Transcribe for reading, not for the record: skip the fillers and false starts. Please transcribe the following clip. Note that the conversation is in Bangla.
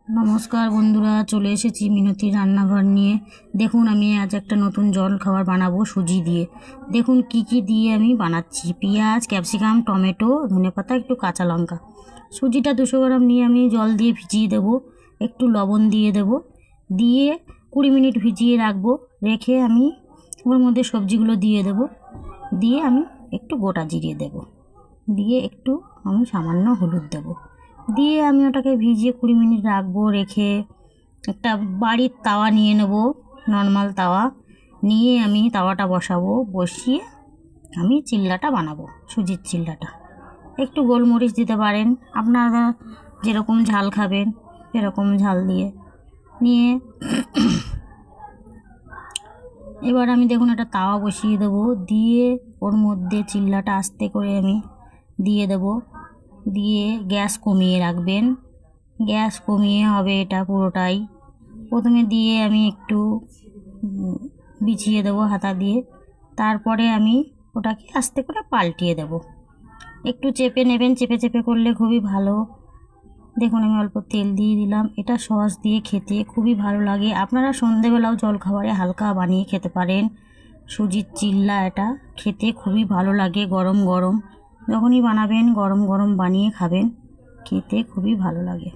নমস্কার বন্ধুরা, চলে এসেছি মিনতির রান্নাঘর নিয়ে। দেখুন, আমি আজ একটা নতুন জল খাবার বানাবো সুজি দিয়ে। দেখুন কি কি দিয়ে আমি বানাচ্ছি: পেঁয়াজ, ক্যাপসিকাম, টমেটো, ধনেপাতা, একটু কাঁচা লঙ্কা। সুজিটা 200 গ্রাম নিয়ে আমি জল দিয়ে ভিজিয়ে দেবো, একটু লবণ দিয়ে দেবো, দিয়ে 20 মিনিট ভিজিয়ে রাখবো। রেখে আমি ওর মধ্যে সবজিগুলো দিয়ে দেবো, দিয়ে আমি একটু গোটা জিরে দেবো, দিয়ে একটু আমি সামান্য হলুদ দেবো, দিয়ে আমি ওটাকে ভিজিয়ে 20 মিনিট রাখবো। রেখে একটা বাড়ির তাওয়া নিয়ে নেব, নর্মাল তাওয়া নিয়ে আমি তাওয়াটা বসাবো। বসিয়ে আমি চিল্লাটা বানাবো, সুজির চিল্লাটা। একটু গোলমরিচ দিতে পারেন, আপনারা যেরকম ঝাল খাবেন সেরকম ঝাল দিয়ে নিয়ে এবার আমি দেখুন একটা তাওয়া বসিয়ে দেবো, দিয়ে ওর মধ্যে চিল্লাটা আস্তে করে আমি দিয়ে দেবো। দিয়ে গ্যাস কমিয়ে রাখবেন, গ্যাস কমিয়ে হবে এটা পুরোটাই। প্রথমে দিয়ে আমি একটু বিছিয়ে দেবো হাতা দিয়ে, তারপরে আমি ওটাকে আস্তে করে পাল্টিয়ে দেব। একটু চেপে নেবেন, চেপে চেপে করলে খুবই ভালো। দেখুন আমি অল্প তেল দিয়ে দিলাম। এটা সস দিয়ে খেতে খুবই ভালো লাগে। আপনারা সন্ধেবেলাও জলখাবারে হালকা বানিয়ে খেতে পারেন। সুজির চিল্লা এটা খেতে খুবই ভালো লাগে। গরম গরম যখনই বানাবেন, গরম গরম বানিয়ে খাবেন, খেতে খুবই ভালো লাগে।